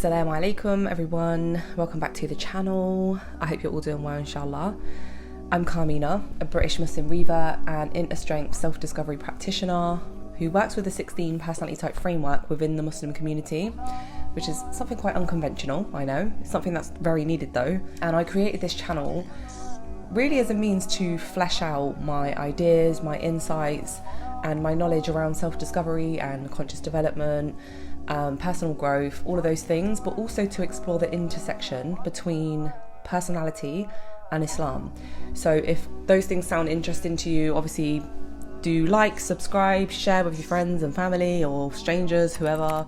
Assalamu alaikum everyone, welcome back to the channel. I hope you're all doing well, inshallah. I'm Carmina, a British Muslim reaver and inner strength self-discovery practitioner who works with the 16 personality type framework within the Muslim community, which is something quite unconventional, I know. It's something that's very needed though. And I created this channel really as a means to flesh out my ideas, my insights, and my knowledge around self-discovery and conscious development, personal growth, all of those things, but also to explore the intersection between personality and Islam. So if those things sound interesting to you, obviously do like, subscribe, share with your friends and family or strangers, whoever.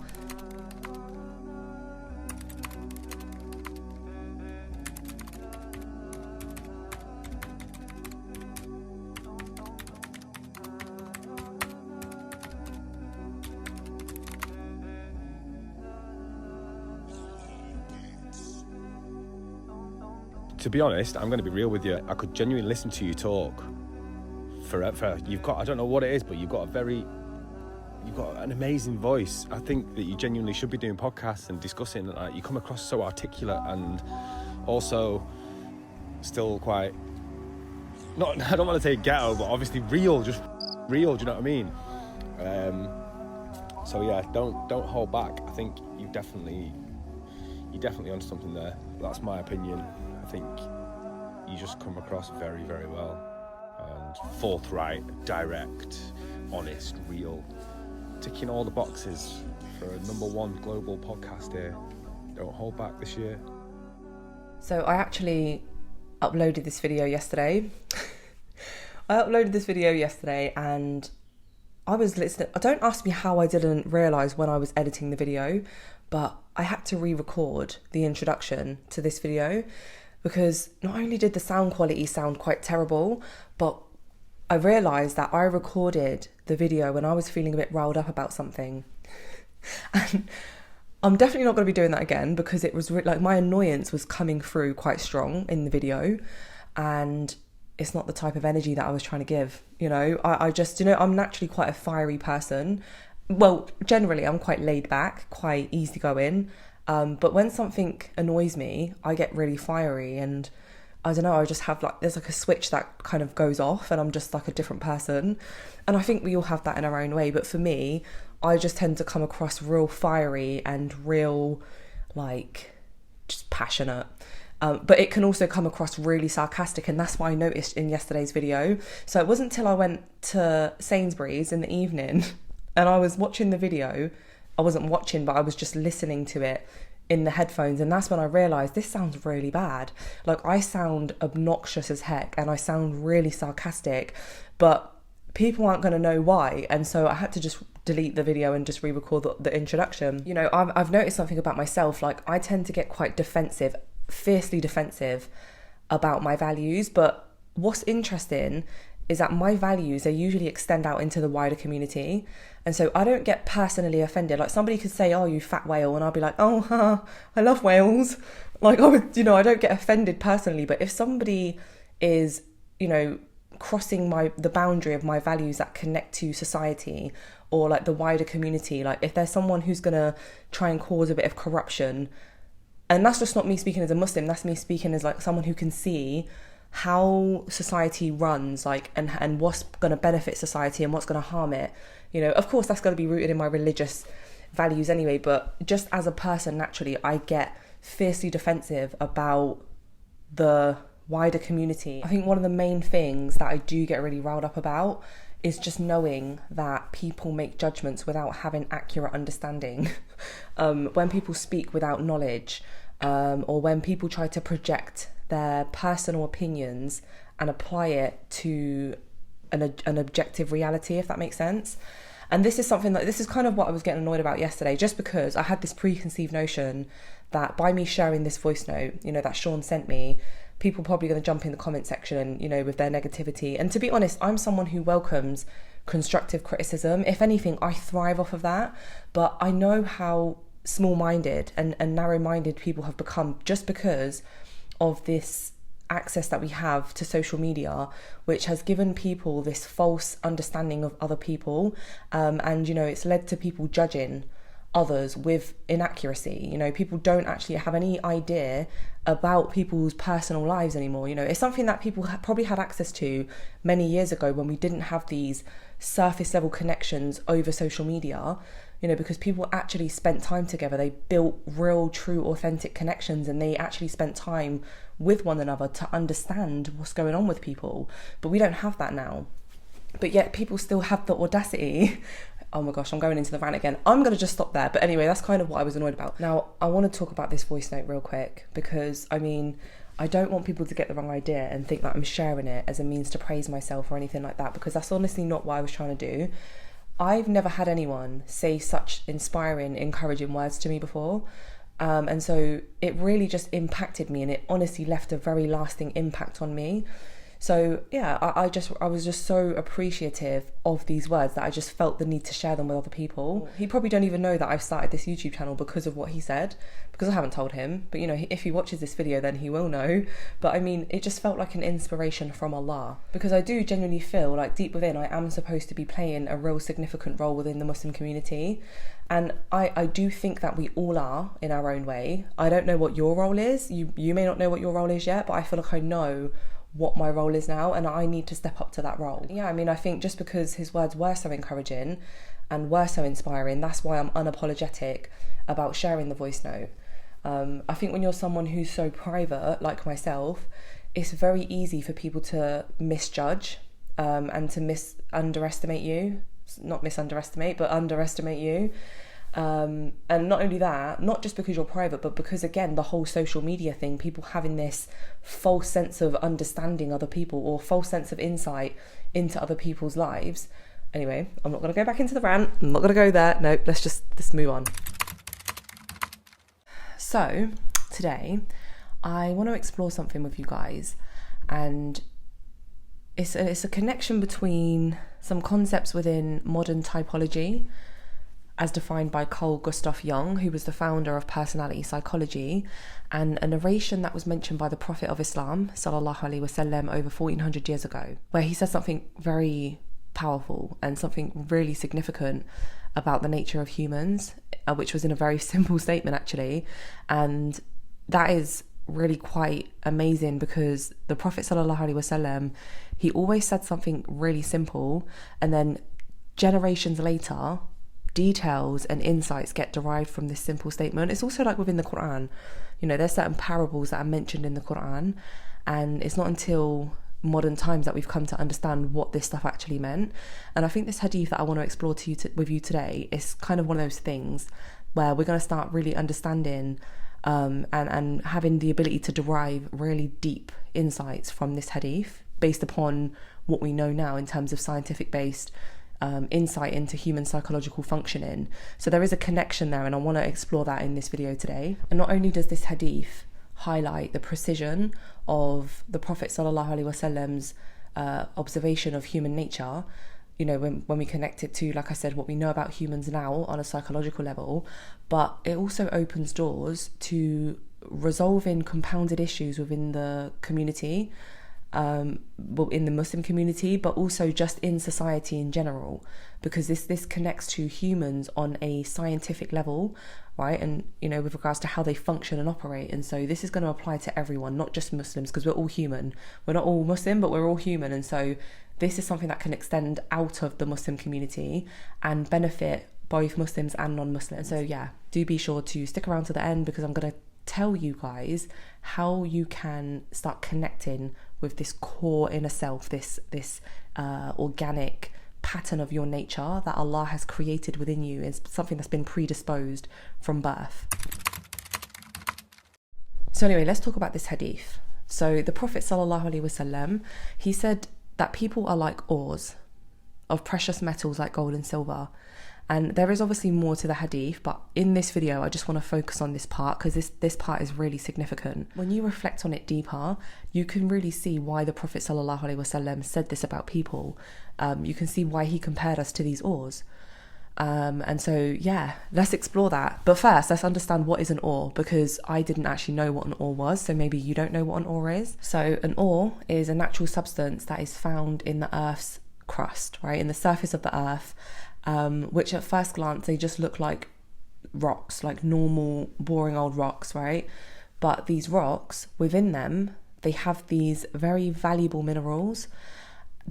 To be honest, I'm going to be real with you. I could genuinely listen to you talk forever. You've got, I don't know what it is, but you've got an amazing voice. I think that you genuinely should be doing podcasts and discussing. You come across so articulate and also still quite, I don't want to say ghetto, but obviously real, just real. Do you know what I mean? So yeah, don't hold back. I think you're definitely on something there. That's my opinion. I think you just come across very, very well and forthright, direct, honest, real, ticking all the boxes for a '1 global podcast here. Don't hold back this year. So I actually uploaded this video yesterday. And I was listening. Don't ask me how I didn't realise when I was editing the video, but I had to re-record the introduction to this video because not only did the sound quality sound quite terrible, but I realised that I recorded the video when I was feeling a bit riled up about something. And I'm definitely not going to be doing that again because it was like my annoyance was coming through quite strong in the video, and it's not the type of energy that I was trying to give. You know, I just, I'm naturally quite a fiery person. Well, generally I'm quite laid back, quite easygoing. But when something annoys me, I get really fiery, and I don't know, I just have there's a switch that kind of goes off and I'm just like a different person. And I think we all have that in our own way. But for me, I just tend to come across real fiery and real, just passionate. But it can also come across really sarcastic, and that's what I noticed in yesterday's video. So it wasn't until I went to Sainsbury's in the evening and I was watching the video. I wasn't watching, but I was just listening to it in the headphones, and that's when I realised this sounds really bad. I sound obnoxious as heck and I sound really sarcastic, but people aren't going to know why, and so I had to just delete the video and just re-record the introduction. I've noticed something about myself. I tend to get quite defensive, fiercely defensive about my values, but what's interesting is that my values, they usually extend out into the wider community. And so I don't get personally offended. Somebody could say, "Oh, you fat whale," and I'll be like, "Oh, I love whales." I don't get offended personally. But if somebody is, crossing the boundary of my values that connect to society or the wider community, if there's someone who's gonna try and cause a bit of corruption, and that's just not me speaking as a Muslim, that's me speaking as someone who can see how society runs, and what's going to benefit society and what's going to harm it. Of course that's going to be rooted in my religious values anyway, but just as a person, naturally I get fiercely defensive about the wider community. I think one of the main things that I do get really riled up about is just knowing that people make judgments without having accurate understanding. When people speak without knowledge, or when people try to project their personal opinions and apply it to an objective reality, if that makes sense. And this is something this is kind of what I was getting annoyed about yesterday, just because I had this preconceived notion that by me sharing this voice note, that Sean sent me, people are probably going to jump in the comment section, with their negativity. And to be honest, I'm someone who welcomes constructive criticism. If anything, I thrive off of that. But I know how small-minded and narrow-minded people have become just because of this access that we have to social media, which has given people this false understanding of other people, and it's led to people judging others with inaccuracy. You know, people don't actually have any idea about people's personal lives anymore. You know, it's something that people probably had access to many years ago when we didn't have these surface level connections over social media, you know, because people actually spent time together. They built real, true, authentic connections, and they actually spent time with one another to understand what's going on with people. But we don't have that now. But yet people still have the audacity. Oh my gosh, I'm going into the rant again. I'm going to just stop there. But anyway, that's kind of what I was annoyed about. Now, I want to talk about this voice note real quick because, I mean, I don't want people to get the wrong idea and think that I'm sharing it as a means to praise myself or anything like that, because that's honestly not what I was trying to do. I've never had anyone say such inspiring, encouraging words to me before. And so it really just impacted me, and it honestly left a very lasting impact on me. So yeah, I was just so appreciative of these words that I just felt the need to share them with other people. He probably don't even know that I've started this YouTube channel because of what he said, because I haven't told him. But you know, if he watches this video, then he will know. But I mean, it just felt like an inspiration from Allah, because I do genuinely feel like deep within I am supposed to be playing a real significant role within the Muslim community. And I do think that we all are in our own way. I don't know what your role is. You may not know what your role is yet, but I feel like I know what my role is now, and I need to step up to that role. Yeah, I mean, I think just because his words were so encouraging and were so inspiring, that's why I'm unapologetic about sharing the voice note. I think when you're someone who's so private, like myself, it's very easy for people to misjudge and to underestimate you. Not misunderestimate, but underestimate you. And not only that, not just because you're private, but because, again, the whole social media thing, people having this false sense of understanding other people or false sense of insight into other people's lives. Anyway, I'm not going to go back into the rant. I'm not going to go there. No, let's move on. So today I want to explore something with you guys, and it's a connection between some concepts within modern typology, as defined by Carl Gustav Jung, who was the founder of personality psychology, and a narration that was mentioned by the Prophet of Islam, sallallahu alaihi wasallam, over 1400 years ago, where he said something very powerful and something really significant about the nature of humans, which was in a very simple statement actually. And that is really quite amazing, because the Prophet sallallahu alaihi wasallam, he always said something really simple, and then generations later details and insights get derived from this simple statement. It's also like within the Quran, you know, there's certain parables that are mentioned in the Quran, and it's not until modern times that we've come to understand what this stuff actually meant. And I think this hadith that I want to explore with you today is kind of one of those things where we're going to start really understanding and having the ability to derive really deep insights from this hadith based upon what we know now in terms of scientific based insight into human psychological functioning. So there is a connection there, and I want to explore that in this video today. And not only does this hadith highlight the precision of the Prophet sallallahu alaihi wasallam's observation of human nature, you know, when we connect it to, like I said, what we know about humans now on a psychological level, but it also opens doors to resolving compounded issues within the community, in the Muslim community, but also just in society in general, because this connects to humans on a scientific level, right? And, you know, with regards to how they function and operate. And so this is going to apply to everyone, not just Muslims, because we're all human. We're not all Muslim, but we're all human. And so this is something that can extend out of the Muslim community and benefit both Muslims and non-Muslims. So yeah, do be sure to stick around to the end, because I'm going to tell you guys how you can start connecting with this core inner self, this organic pattern of your nature that Allah has created within you. Is something that's been predisposed from birth. So anyway, let's talk about this hadith. So the Prophet sallallahu alaihi wasallam, he said that people are like ores of precious metals like gold and silver. And there is obviously more to the hadith, but in this video I just want to focus on this part, because this part is really significant. When you reflect on it deeper, you can really see why the Prophet sallallahu alaihi wasallam said this about people. You can see why he compared us to these ores. And so yeah, let's explore that. But first, let's understand what is an ore, because I didn't actually know what an ore was, so maybe you don't know what an ore is. So an ore is a natural substance that is found in the earth's crust, right, in the surface of the earth, which at first glance they just look like rocks, like normal, boring old rocks, right? But these rocks, within them, they have these very valuable minerals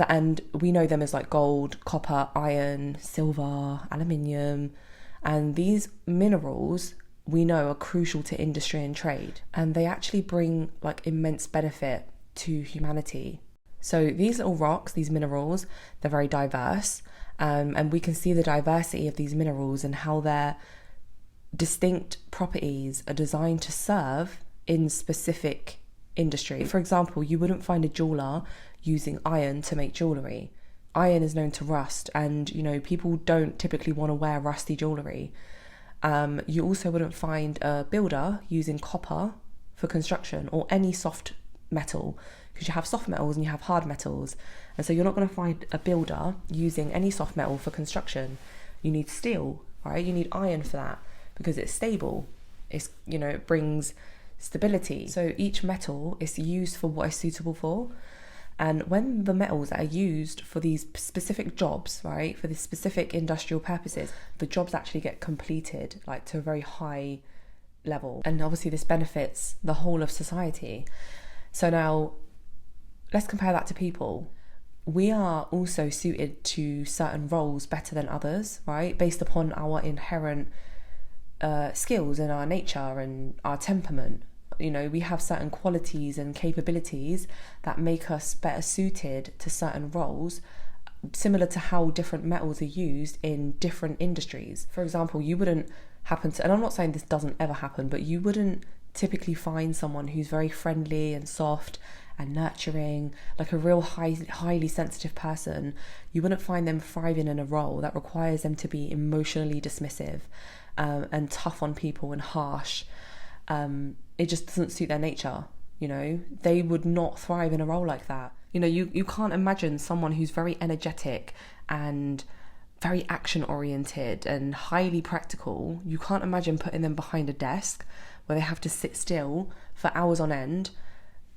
and we know them as like gold, copper, iron, silver, aluminium. And these minerals we know are crucial to industry and trade. And they actually bring like immense benefit to humanity. So these little rocks, these minerals, they're very diverse. And we can see the diversity of these minerals and how their distinct properties are designed to serve in specific industry. For example, you wouldn't find a jeweler using iron to make jewellery. Iron is known to rust, and people don't typically want to wear rusty jewellery. You also wouldn't find a builder using copper for construction or any soft metal, because you have soft metals and you have hard metals, and so you're not going to find a builder using any soft metal for construction. You need steel, right? You need iron for that because it's stable. It brings stability. So each metal is used for what it's suitable for. And when the metals that are used for these specific jobs, right, for these specific industrial purposes, the jobs actually get completed like to a very high level. And obviously this benefits the whole of society. So now let's compare that to people. We are also suited to certain roles better than others, right, based upon our inherent skills and our nature and our temperament. We have certain qualities and capabilities that make us better suited to certain roles, similar to how different metals are used in different industries. For example, you wouldn't happen to, and I'm not saying this doesn't ever happen, but you wouldn't typically find someone who's very friendly and soft and nurturing, like a real highly sensitive person. You wouldn't find them thriving in a role that requires them to be emotionally dismissive and tough on people and harsh. It just doesn't suit their nature. They would not thrive in a role like that. You can't imagine someone who's very energetic and very action oriented and highly practical. You can't imagine putting them behind a desk where they have to sit still for hours on end.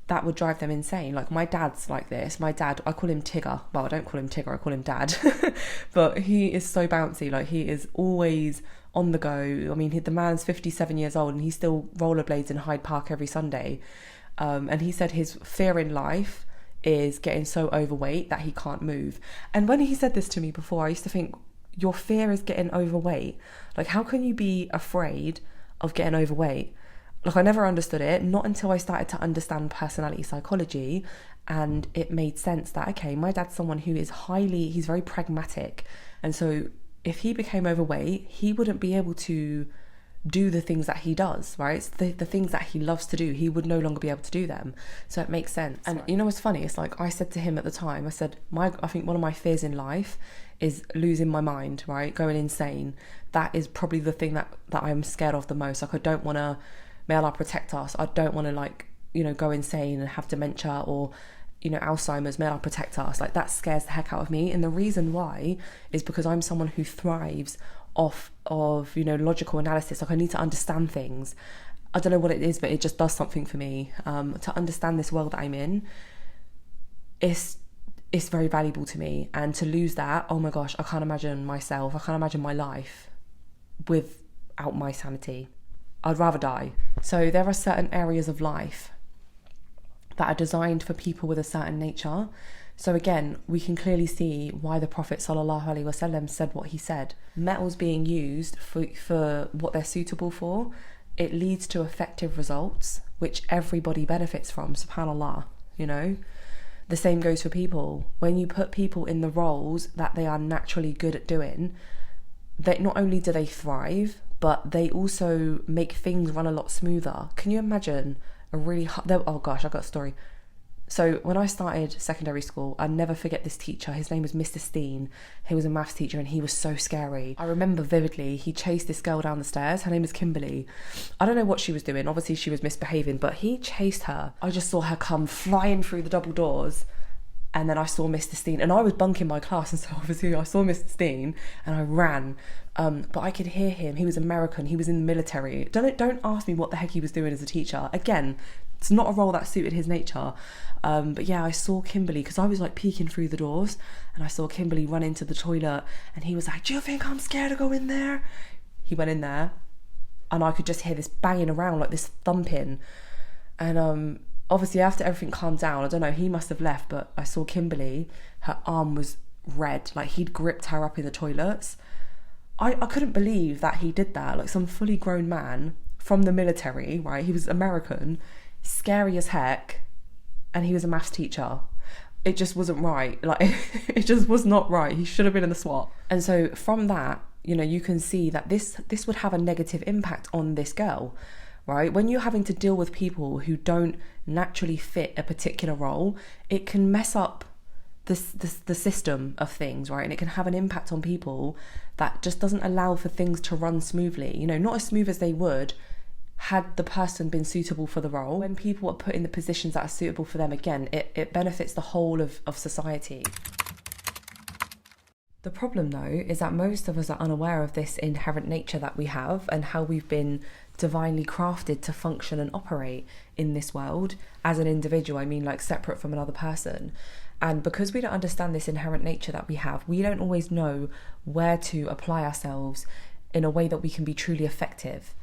That would drive them insane. Like my dad's like this. My dad, I call him Tigger. Well, I don't call him Tigger, I call him Dad. But he is so bouncy. Like he is always on the go. I mean, the man's 57 years old and he still rollerblades in Hyde Park every Sunday. And he said his fear in life is getting so overweight that he can't move. And when he said this to me before, I used to think, your fear is getting overweight. Like, how can you be afraid of getting overweight? Like, I never understood it, not until I started to understand personality psychology, and it made sense that, okay, my dad's someone who is he's very pragmatic, and so if he became overweight, he wouldn't be able to do the things that he does, right? The things that he loves to do, he would no longer be able to do them. So it makes sense. And you know what's funny? It's like I said to him at the time, I said, I think one of my fears in life is losing my mind, right? Going insane. That is probably the thing that I'm scared of the most. Like, I don't want to, may Allah protect us, I don't want to go insane and have dementia or Alzheimer's, may Allah protect us. Like, that scares the heck out of me. And the reason why is because I'm someone who thrives off of logical analysis. Like, I need to understand things. I don't know what it is, but it just does something for me. To understand this world that I'm in, it's very valuable to me. And to lose that, oh my gosh, I can't imagine myself, I can't imagine my life without my sanity. I'd rather die. So there are certain areas of life that are designed for people with a certain nature. So again, we can clearly see why the Prophet ﷺ said what he said. Metals being used for what they're suitable for, it leads to effective results, which everybody benefits from, subhanAllah, The same goes for people. When you put people in the roles that they are naturally good at doing, that not only do they thrive, but they also make things run a lot smoother. Can you imagine oh gosh, I've got a story. So when I started secondary school, I'll never forget this teacher. His name was Mr. Steen. He was a maths teacher and he was so scary. I remember vividly, he chased this girl down the stairs. Her name is Kimberly. I don't know what she was doing. Obviously she was misbehaving, but he chased her. I just saw her come flying through the double doors. And then I saw Mr. Steen, and I was bunking my class, and so obviously I saw Mr. Steen and I ran. But I could hear him. He was American. He was in the military. Don't ask me what the heck he was doing as a teacher. Again, it's not a role that suited his nature. But yeah, I saw Kimberly, because I was like peeking through the doors, and I saw Kimberly run into the toilet, and he was like, "Do you think I'm scared to go in there?" He went in there, and I could just hear this banging around, like this thumping. And obviously after everything calmed down, I don't know, he must have left, but I saw Kimberly, her arm was red, like he'd gripped her up in the toilets. I couldn't believe that he did that, like some fully grown man from the military, right? He was American, scary as heck, and he was a maths teacher. It just wasn't right. Like, it just was not right. He should have been in the SWAT. And so from that, you know, you can see that this would have a negative impact on this girl, right? When you're having to deal with people who don't naturally fit a particular role, it can mess up the system of things, right? And it can have an impact on people that just doesn't allow for things to run smoothly, you know, not as smooth as they would had the person been suitable for the role. When people are put in the positions that are suitable for them, again, it benefits the whole of society. The problem though is that most of us are unaware of this inherent nature that we have and how we've been divinely crafted to function and operate in this world as an individual. I mean, like separate from another person. And because we don't understand this inherent nature that we have, we don't always know where to apply ourselves in a way that we can be truly effective.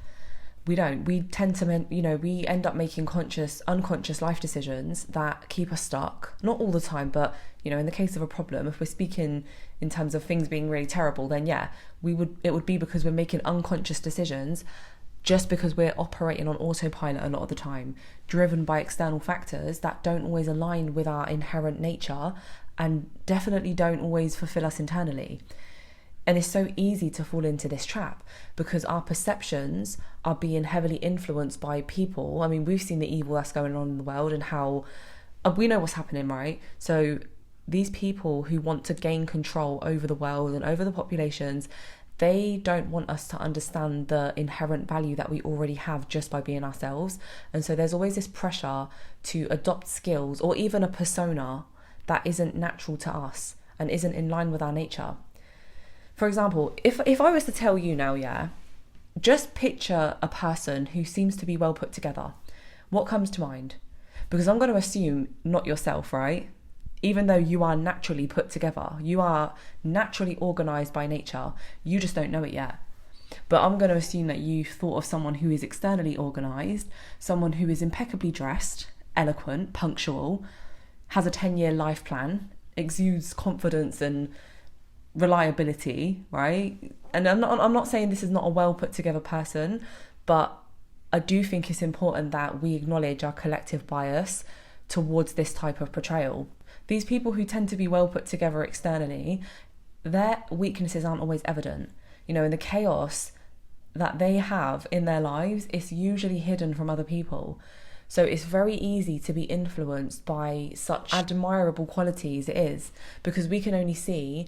We don't. We tend to, you know, we end up making unconscious life decisions that keep us stuck. Not all the time, but, you know, in the case of a problem, if we're speaking in terms of things being really terrible, then yeah, it would be because we're making unconscious decisions just because we're operating on autopilot a lot of the time, driven by external factors that don't always align with our inherent nature and definitely don't always fulfill us internally. And it's so easy to fall into this trap because our perceptions are being heavily influenced by people. I mean, we've seen the evil that's going on in the world and how we know what's happening, right? So these people who want to gain control over the world and over the populations, they don't want us to understand the inherent value that we already have just by being ourselves. And so there's always this pressure to adopt skills or even a persona that isn't natural to us and isn't in line with our nature. For example, if I was to tell you now, yeah, just picture a person who seems to be well put together. What comes to mind? Because I'm going to assume not yourself, right? Even though you are naturally put together, you are naturally organised by nature, you just don't know it yet. But I'm going to assume that you thought of someone who is externally organised, someone who is impeccably dressed, eloquent, punctual, has a 10-year life plan, exudes confidence and reliability, right? And I'm not saying this is not a well put together person, but I do think it's important that we acknowledge our collective bias towards this type of portrayal. These people who tend to be well put together externally, their weaknesses aren't always evident. You know, in the chaos that they have in their lives, it's usually hidden from other people. So it's very easy to be influenced by such admirable qualities it is, because we can only see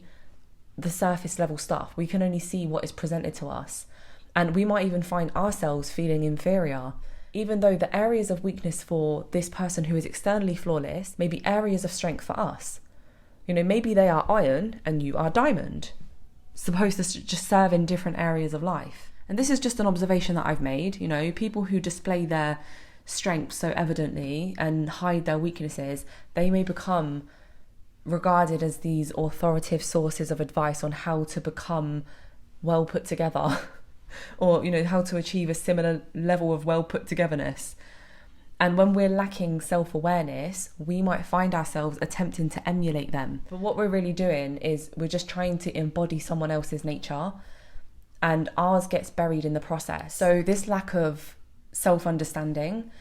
the surface level stuff. We can only see what is presented to us. And we might even find ourselves feeling inferior, even though the areas of weakness for this person who is externally flawless may be areas of strength for us. You know, maybe they are iron and you are diamond, supposed to just serve in different areas of life. And this is just an observation that I've made. You know, people who display their strengths so evidently and hide their weaknesses, they may become regarded as these authoritative sources of advice on how to become well put together or, you know, how to achieve a similar level of well put togetherness. And when we're lacking self-awareness, we might find ourselves attempting to emulate them. But what we're really doing is we're just trying to embody someone else's nature, and ours gets buried in the process. So this lack of self-understanding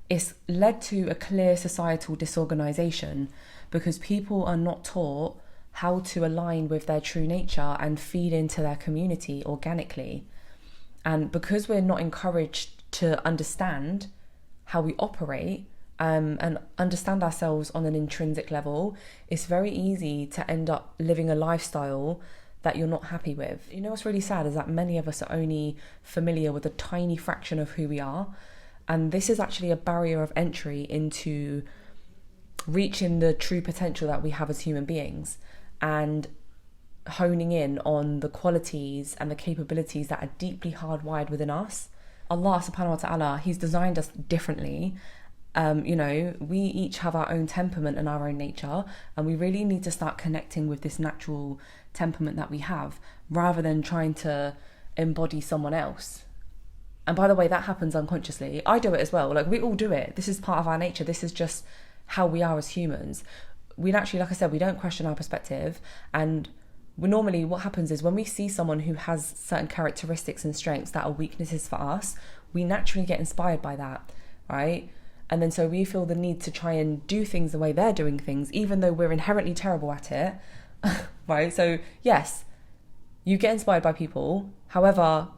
is led to a clear societal disorganization, because people are not taught how to align with their true nature and feed into their community organically. And because we're not encouraged to understand how we operate and understand ourselves on an intrinsic level, it's very easy to end up living a lifestyle that you're not happy with. You know what's really sad is that many of us are only familiar with a tiny fraction of who we are. And this is actually a barrier of entry into reaching the true potential that we have as human beings and honing in on the qualities and the capabilities that are deeply hardwired within us. Allah subhanahu wa ta'ala, He's designed us differently. You know, we each have our own temperament and our own nature, and we really need to start connecting with this natural temperament that we have rather than trying to embody someone else. And by the way, that happens unconsciously. I do it as well. Like, we all do it. This is part of our nature. This is just how we are as humans. We naturally, like I said, we don't question our perspective. And we normally, what happens is when we see someone who has certain characteristics and strengths that are weaknesses for us, we naturally get inspired by that, right? And then so we feel the need to try and do things the way they're doing things, even though we're inherently terrible at it, right? So yes, you get inspired by people. However,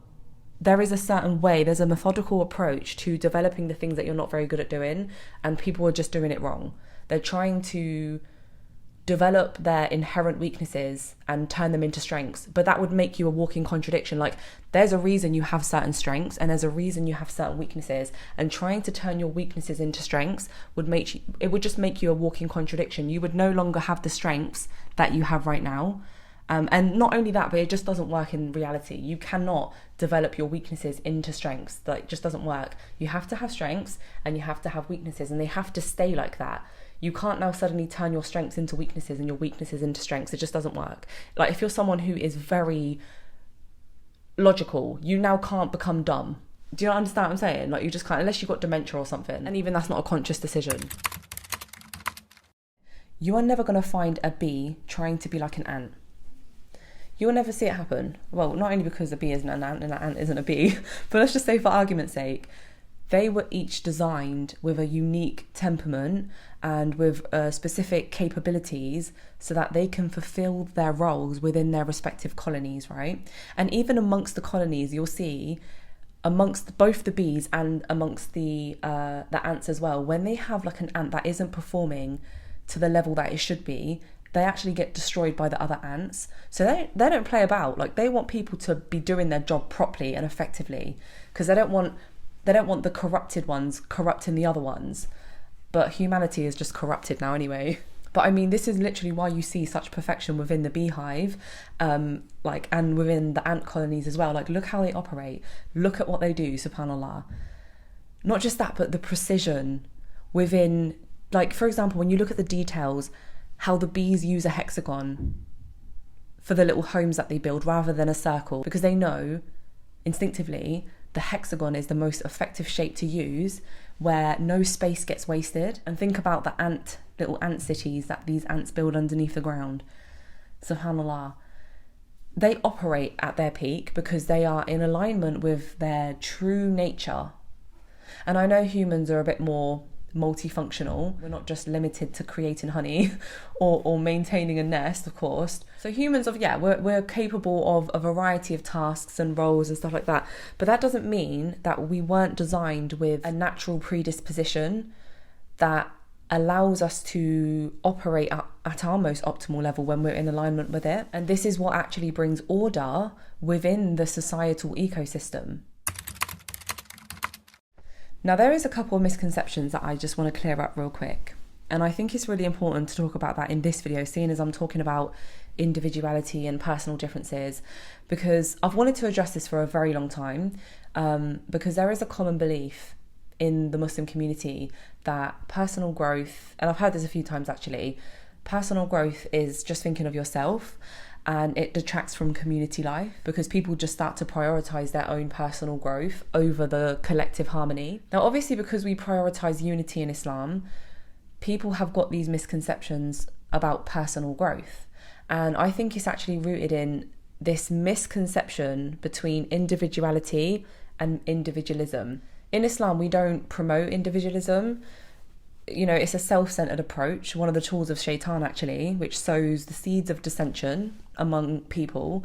there is a certain way, there's a methodical approach to developing the things that you're not very good at doing, and people are just doing it wrong. They're trying to develop their inherent weaknesses and turn them into strengths, but that would make you a walking contradiction. Like, there's a reason you have certain strengths and there's a reason you have certain weaknesses, and trying to turn your weaknesses into strengths would just make you a walking contradiction. You would no longer have the strengths that you have right now. And not only that, but it just doesn't work in reality. You cannot develop your weaknesses into strengths. Like, it just doesn't work. You have to have strengths and you have to have weaknesses, and they have to stay like that. You can't now suddenly turn your strengths into weaknesses and your weaknesses into strengths. It just doesn't work. Like, if you're someone who is very logical, you now can't become dumb. Do you understand what I'm saying? Like, you just can't, unless you've got dementia or something. And even that's not a conscious decision. You are never going to find a bee trying to be like an ant. You will never see it happen. Well, not only because a bee isn't an ant and an ant isn't a bee, but let's just say, for argument's sake, they were each designed with a unique temperament and with specific capabilities so that they can fulfill their roles within their respective colonies, right? And even amongst the colonies, you'll see, amongst both the bees and amongst the ants as well, when they have like an ant that isn't performing to the level that it should be, they actually get destroyed by the other ants. So they don't play about. Like, they want people to be doing their job properly and effectively, because they don't want the corrupted ones corrupting the other ones. But humanity is just corrupted now anyway. But I mean, this is literally why you see such perfection within the beehive, and within the ant colonies as well. Like, look how they operate. Look at what they do, subhanAllah. Not just that, but the precision within, like, for example, when you look at the details, how the bees use a hexagon for the little homes that they build rather than a circle, because they know instinctively the hexagon is the most effective shape to use, where no space gets wasted. And think about the little ant cities that these ants build underneath the ground. SubhanAllah. They operate at their peak because they are in alignment with their true nature. And I know humans are a bit more multifunctional. We're not just limited to creating honey or maintaining a nest, of course. So humans we're capable of a variety of tasks and roles and stuff like that. But that doesn't mean that we weren't designed with a natural predisposition that allows us to operate at our most optimal level when we're in alignment with it. And this is what actually brings order within the societal ecosystem. Now, there is a couple of misconceptions that I just want to clear up real quick. And I think it's really important to talk about that in this video, seeing as I'm talking about individuality and personal differences, because I've wanted to address this for a very long time, because there is a common belief in the Muslim community that personal growth, and I've heard this a few times actually, personal growth is just thinking of yourself, and it detracts from community life because people just start to prioritize their own personal growth over the collective harmony. Now, obviously, because we prioritize unity in Islam, people have got these misconceptions about personal growth. And I think it's actually rooted in this misconception between individuality and individualism. In Islam, we don't promote individualism. You know, it's a self-centered approach, one of the tools of shaitan actually, which sows the seeds of dissension among people.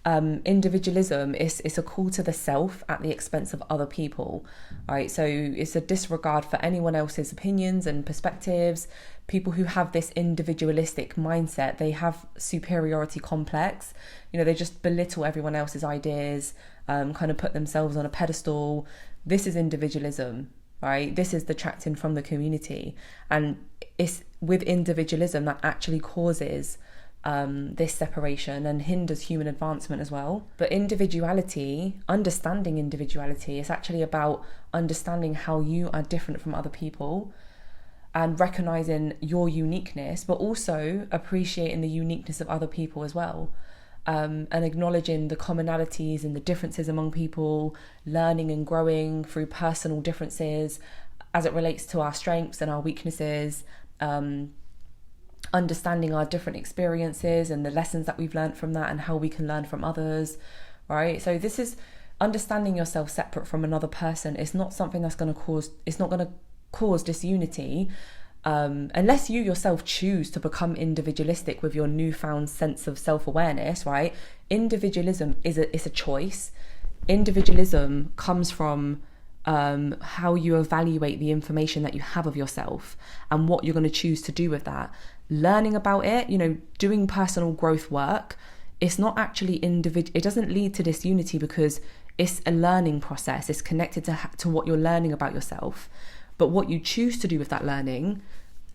Individualism is a call to the self at the expense of other people, right? So it's a disregard for anyone else's opinions and perspectives. People who have this individualistic mindset, they have superiority complex. You know, they just belittle everyone else's ideas, kind of put themselves on a pedestal. This is individualism. Right? This is detracting from the community, and it's with individualism that actually causes this separation and hinders human advancement as well. But individuality, understanding individuality, is actually about understanding how you are different from other people and recognizing your uniqueness, but also appreciating the uniqueness of other people as well. and acknowledging the commonalities and the differences among people, learning and growing through personal differences as it relates to our strengths and our weaknesses, understanding our different experiences and the lessons that we've learned from that and how we can learn from others, right? So this is understanding yourself separate from another person. It's not something that's going to cause disunity, unless you yourself choose to become individualistic with your newfound sense of self-awareness, right? Individualism is a choice. Individualism comes from how you evaluate the information that you have of yourself and what you're going to choose to do with that. Learning about it, doing personal growth work, it's not actually it doesn't lead to disunity because it's a learning process. It's connected to what you're learning about yourself. But what you choose to do with that learning,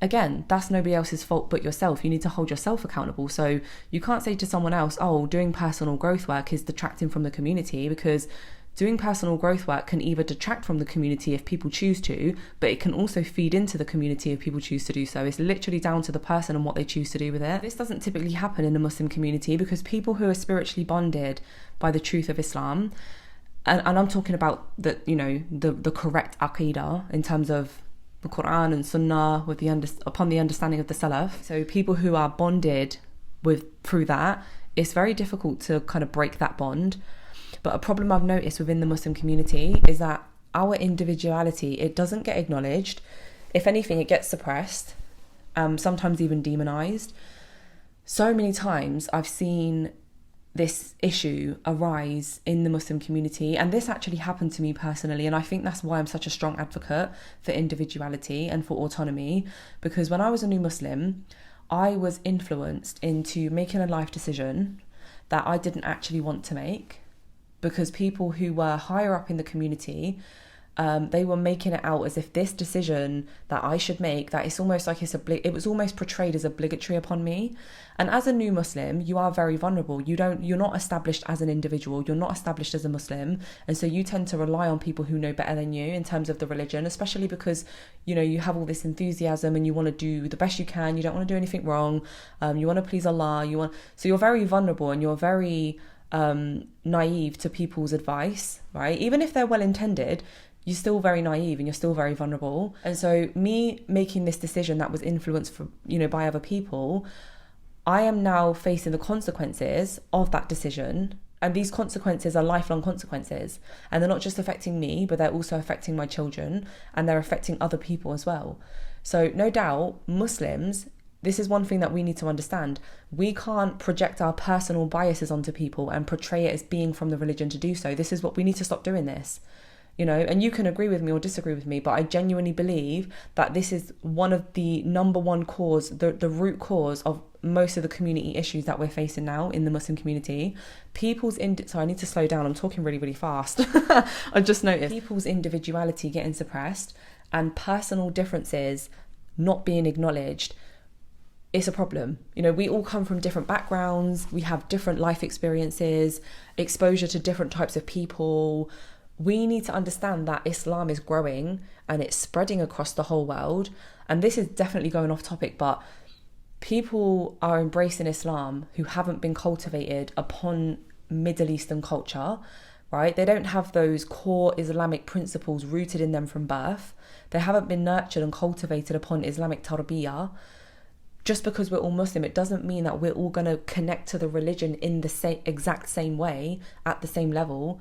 again, that's nobody else's fault but yourself. You need to hold yourself accountable. So you can't say to someone else, oh, doing personal growth work is detracting from the community, because doing personal growth work can either detract from the community if people choose to, but it can also feed into the community if people choose to do so. It's literally down to the person and what they choose to do with it. This doesn't typically happen in the Muslim community because people who are spiritually bonded by the truth of Islam, and I'm talking about the correct aqidah in terms of the Quran and Sunnah upon the understanding of the Salaf. So people who are bonded through that, it's very difficult to kind of break that bond. But a problem I've noticed within the Muslim community is that our individuality, it doesn't get acknowledged. If anything, it gets suppressed, sometimes even demonized. So many times I've seen this issue arise in the Muslim community, and this actually happened to me personally, and I think that's why I'm such a strong advocate for individuality and for autonomy, because when I was a new Muslim, I was influenced into making a life decision that I didn't actually want to make, because people who were higher up in the community, they were making it out as if this decision that I should make, that it's almost like it was almost portrayed as obligatory upon me. And as a new Muslim, you are very vulnerable. You're not established as an individual. You're not established as a Muslim. And so you tend to rely on people who know better than you in terms of the religion, especially because, you have all this enthusiasm and you want to do the best you can. You don't want to do anything wrong. You want to please Allah. So you're very vulnerable and you're very naive to people's advice, right? Even if they're well-intended, you're still very naive and you're still very vulnerable. And so me making this decision that was influenced by other people, I am now facing the consequences of that decision. And these consequences are lifelong consequences. And they're not just affecting me, but they're also affecting my children, and they're affecting other people as well. So no doubt, Muslims, this is one thing that we need to understand. We can't project our personal biases onto people and portray it as being from the religion to do so. This is what we need to stop doing this. And you can agree with me or disagree with me, but I genuinely believe that this is one of the number one cause, the root cause of most of the community issues that we're facing now in the Muslim community. So I need to slow down. I'm talking really, really fast. I just noticed people's individuality getting suppressed and personal differences not being acknowledged. It's a problem. We all come from different backgrounds. We have different life experiences, exposure to different types of people. We need to understand that Islam is growing and it's spreading across the whole world. And this is definitely going off topic, but people are embracing Islam who haven't been cultivated upon Middle Eastern culture, right? They don't have those core Islamic principles rooted in them from birth. They haven't been nurtured and cultivated upon Islamic tarbiyah. Just because we're all Muslim, it doesn't mean that we're all going to connect to the religion in the exact same way, at the same level.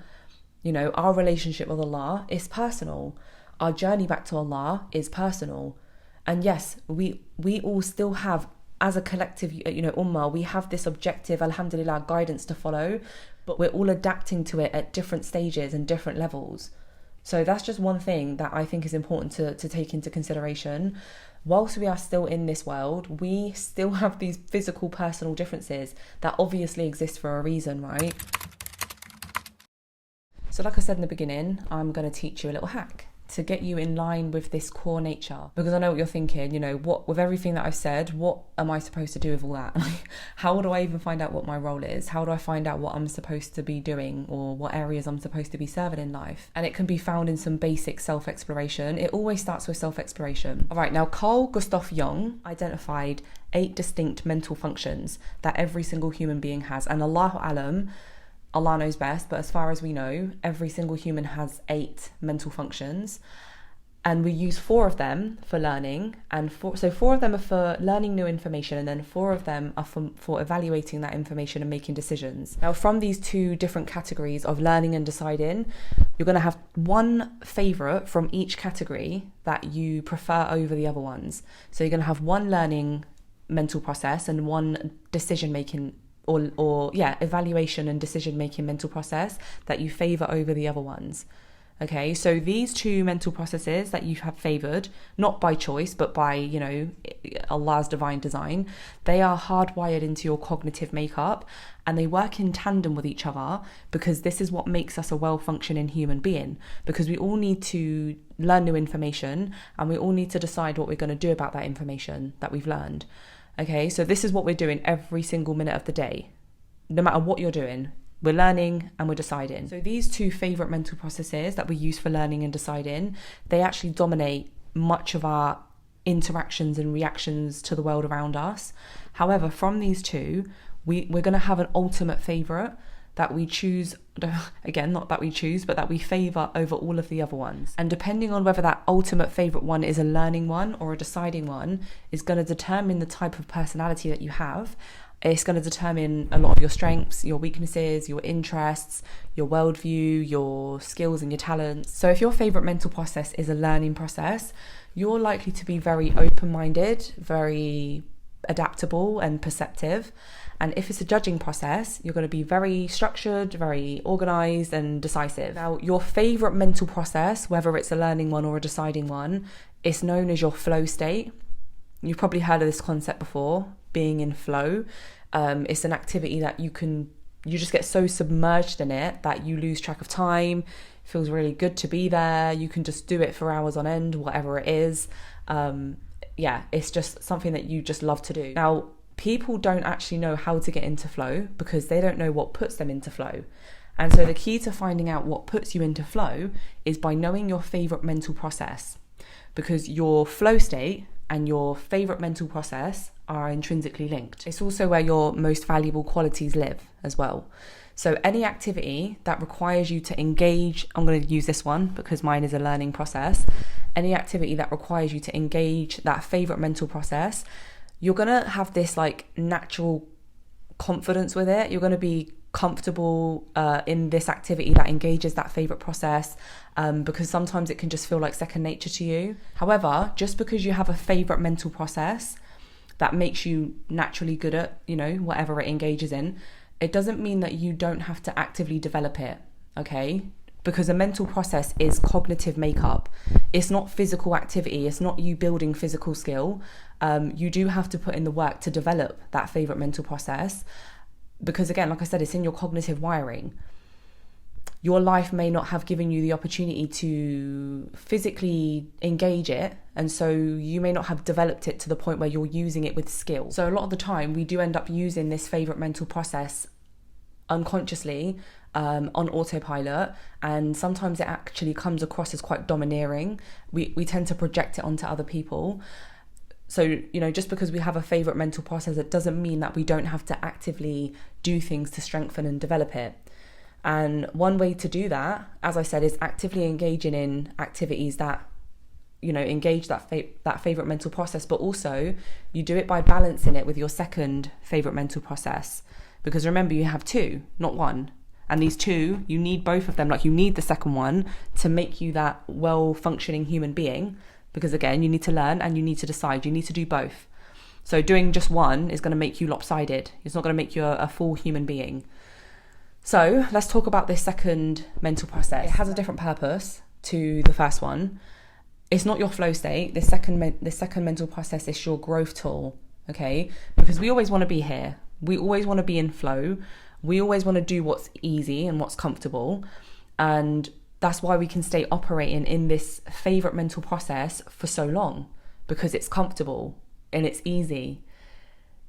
Our relationship with Allah is personal. Our journey back to Allah is personal. And yes, we all still have, as a collective, ummah, we have this objective, alhamdulillah, guidance to follow, but we're all adapting to it at different stages and different levels. So that's just one thing that I think is important to take into consideration. Whilst we are still in this world, we still have these physical, personal differences that obviously exist for a reason, right? So like I said in the beginning, I'm going to teach you a little hack to get you in line with this core nature. Because I know what you're thinking, what with everything that I've said, what am I supposed to do with all that? How do I even find out what my role is? How do I find out what I'm supposed to be doing or what areas I'm supposed to be serving in life? And it can be found in some basic self-exploration. It always starts with self-exploration. All right, now Carl Gustav Jung identified 8 distinct mental functions that every single human being has. And Allahu Alam, Allah knows best, but as far as we know, every single human has 8 mental functions. And we use 4 of them for learning, and 4 of them are for learning new information, and then 4 of them are for evaluating that information and making decisions. Now, from these 2 different categories of learning and deciding, you're going to have one favourite from each category that you prefer over the other ones. So you're going to have one learning mental process and one decision-making or evaluation and decision-making mental process that you favour over the other ones. Okay, so these 2 mental processes that you have favoured, not by choice, but by, Allah's divine design, they are hardwired into your cognitive makeup, and they work in tandem with each other, because this is what makes us a well-functioning human being, because we all need to learn new information, and we all need to decide what we're going to do about that information that we've learned. Okay, so this is what we're doing every single minute of the day, no matter what you're doing. We're learning and we're deciding. So these 2 favourite mental processes that we use for learning and deciding, they actually dominate much of our interactions and reactions to the world around us. However, from these 2, we're going to have an ultimate favourite that we choose, again, not that we choose, but that we favour over all of the other ones. And depending on whether that ultimate favourite one is a learning one or a deciding one, is going to determine the type of personality that you have. It's going to determine a lot of your strengths, your weaknesses, your interests, your worldview, your skills and your talents. So if your favourite mental process is a learning process, you're likely to be very open-minded, very adaptable and perceptive. And if it's a judging process, you're going to be very structured, very organised and decisive. Now, your favourite mental process, whether it's a learning one or a deciding one, is known as your flow state. You've probably heard of this concept before, being in flow. It's an activity that you just get so submerged in it that you lose track of time. It feels really good to be there. You can just do it for hours on end, whatever it is. It's just something that you just love to do. Now, people don't actually know how to get into flow because they don't know what puts them into flow. And so the key to finding out what puts you into flow is by knowing your favourite mental process, because your flow state and your favourite mental process are intrinsically linked. It's also where your most valuable qualities live as well. So any activity that requires you to engage, I'm going to use this one because mine is a learning process. Any activity that requires you to engage that favourite mental process, you're going to have this natural confidence with it. You're going to be comfortable in this activity that engages that favourite process, because sometimes it can just feel like second nature to you. However, just because you have a favourite mental process that makes you naturally good at, whatever it engages in, it doesn't mean that you don't have to actively develop it, okay? Because a mental process is cognitive makeup. It's not physical activity. It's not you building physical skill. You do have to put in the work to develop that favourite mental process, because again, like I said, it's in your cognitive wiring. Your life may not have given you the opportunity to physically engage it, and so you may not have developed it to the point where you're using it with skill. So a lot of the time we do end up using this favourite mental process unconsciously, on autopilot, and sometimes it actually comes across as quite domineering. We tend to project it onto other people. So, just because we have a favourite mental process, it doesn't mean that we don't have to actively do things to strengthen and develop it. And one way to do that, as I said, is actively engaging in activities that, engage that favourite mental process, but also you do it by balancing it with your second favourite mental process. Because remember, you have 2, not 1. And these 2, you need both of them. You need the second one to make you that well-functioning human being. Because again, you need to learn and you need to decide. You need to do both. So doing just one is going to make you lopsided. It's not going to make you a full human being. So let's talk about this second mental process. It has a different purpose to the first one. It's not your flow state. The second mental process is your growth tool, okay? Because we always want to be here. We always want to be in flow. We always want to do what's easy and what's comfortable. And that's why we can stay operating in this favourite mental process for so long, because it's comfortable and it's easy.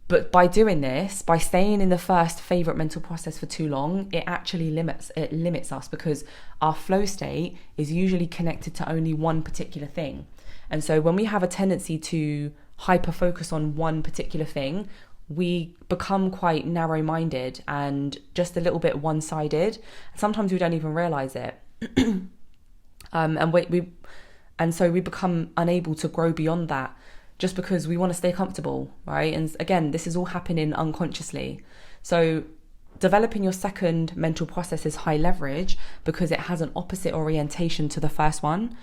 But by doing this, by staying in the first favourite mental process for too long, it actually limits us, because our flow state is usually connected to only one particular thing. And so when we have a tendency to hyper focus on one particular thing, we become quite narrow-minded and just a little bit one-sided. Sometimes we don't even realize it. And so we become unable to grow beyond that just because we want to stay comfortable, right? And again, this is all happening unconsciously. So developing your second mental process is high leverage because it has an opposite orientation to the first one,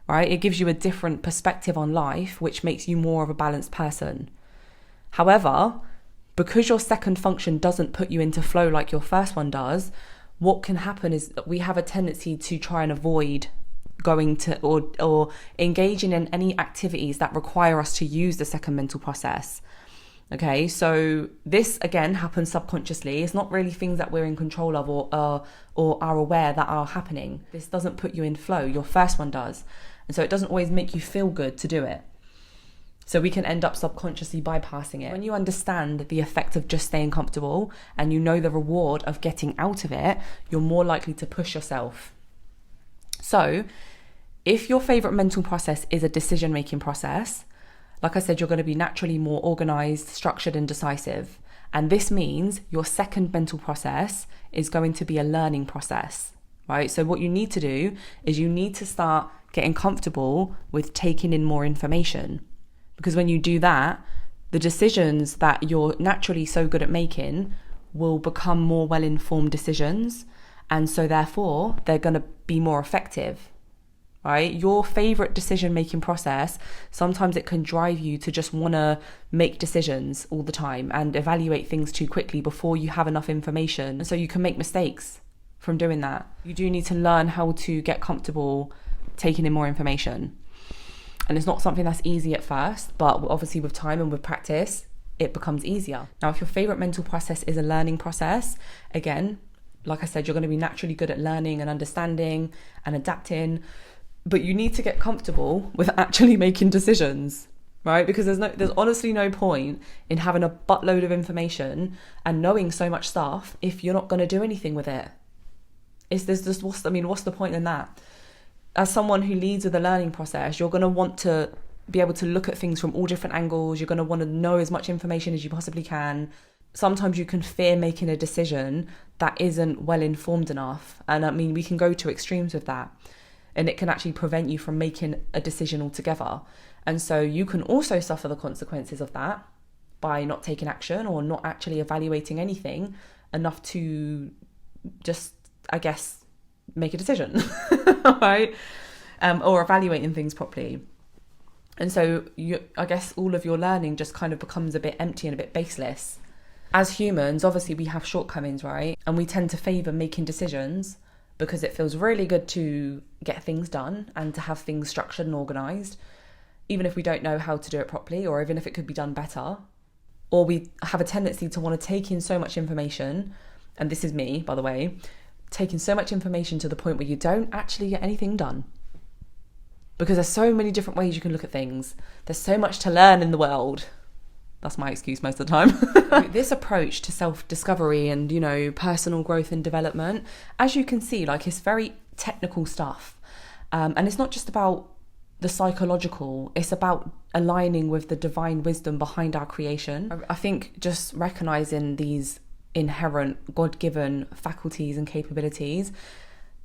right? It gives you a different perspective on life, which makes you more of a balanced person. However, because your second function doesn't put you into flow like your first one does, what can happen is that we have a tendency to try and avoid going to or engaging in any activities that require us to use the second mental process. Okay, so this again happens subconsciously. It's not really things that we're in control of or are aware that are happening. This doesn't put you in flow. Your first one does. And so it doesn't always make you feel good to do it. So we can end up subconsciously bypassing it. When you understand the effect of just staying comfortable and you know the reward of getting out of it, you're more likely to push yourself. So if your favorite mental process is a decision-making process, like I said, you're going to be naturally more organized, structured, and decisive. And this means your second mental process is going to be a learning process, right? So what you need to do is you need to start getting comfortable with taking in more information. Because when you do that, the decisions that you're naturally so good at making will become more well-informed decisions. And so therefore, they're going to be more effective. Right? Your favorite decision-making process, sometimes it can drive you to just want to make decisions all the time and evaluate things too quickly before you have enough information. So you can make mistakes from doing that. You do need to learn how to get comfortable taking in more information. And it's not something that's easy at first, but obviously with time and with practice, it becomes easier. Now, if your favorite mental process is a learning process, again, like I said, you're going to be naturally good at learning and understanding and adapting. But you need to get comfortable with actually making decisions, right? Because there's honestly no point in having a buttload of information and knowing so much stuff if you're not going to do anything with it. What's the point in that? As someone who leads with the learning process, you're going to want to be able to look at things from all different angles. You're going to want to know as much information as you possibly can. Sometimes you can fear making a decision that isn't well informed enough. And I mean, we can go to extremes with that. And it can actually prevent you from making a decision altogether. And so you can also suffer the consequences of that by not taking action or not actually evaluating anything enough to just, I guess, make a decision, right? Or evaluating things properly. And so I guess all of your learning just kind of becomes a bit empty and a bit baseless. As humans, obviously we have shortcomings, right? And we tend to favour making decisions because it feels really good to get things done and to have things structured and organised, even if we don't know how to do it properly or even if it could be done better. Or we have a tendency to want to take in so much information, and this is me, by the way, taking so much information to the point where you don't actually get anything done. Because there's so many different ways you can look at things. There's so much to learn in the world. That's my excuse most of the time. This approach to self-discovery and, personal growth and development, as you can see, it's very technical stuff. And it's not just about the psychological, it's about aligning with the divine wisdom behind our creation. I think just recognizing these inherent God-given faculties and capabilities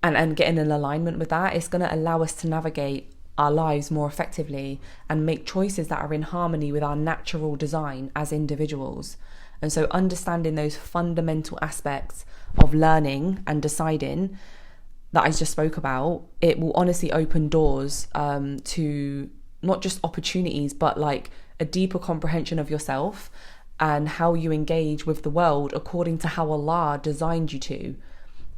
and getting in alignment with that, it's going to allow us to navigate our lives more effectively and make choices that are in harmony with our natural design as individuals. And so understanding those fundamental aspects of learning and deciding that I just spoke about, it will honestly open doors to not just opportunities, but a deeper comprehension of yourself and how you engage with the world according to how Allah designed you to.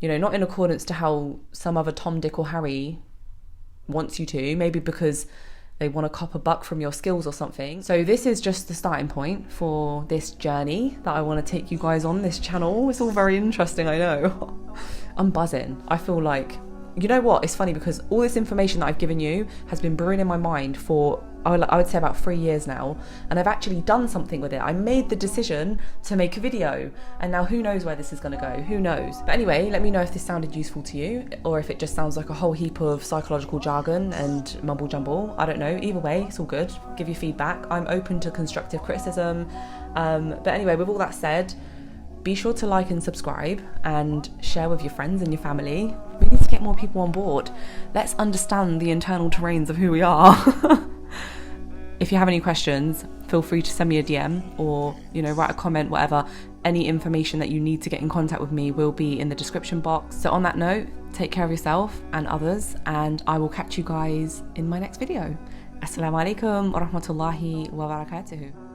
Not in accordance to how some other Tom, Dick or Harry wants you to, maybe because they want to cop a buck from your skills or something. So this is just the starting point for this journey that I want to take you guys on this channel. It's all very interesting, I know. I'm buzzing. I feel like, you know what? It's funny because all this information that I've given you has been brewing in my mind for I would say about 3 years now, and I've actually done something with it. I made the decision to make a video, and now who knows where this is going to go, who knows. But anyway, let me know if this sounded useful to you, or if it just sounds like a whole heap of psychological jargon and mumble jumble. I don't know, either way, it's all good. Give your feedback. I'm open to constructive criticism. But anyway, with all that said, be sure to like and subscribe and share with your friends and your family. We need to get more people on board. Let's understand the internal terrains of who we are. If you have any questions, feel free to send me a DM or, write a comment, whatever. Any information that you need to get in contact with me will be in the description box. So on that note, take care of yourself and others, and I will catch you guys in my next video. Assalamu alaikum wa rahmatullahi wa barakatuhu.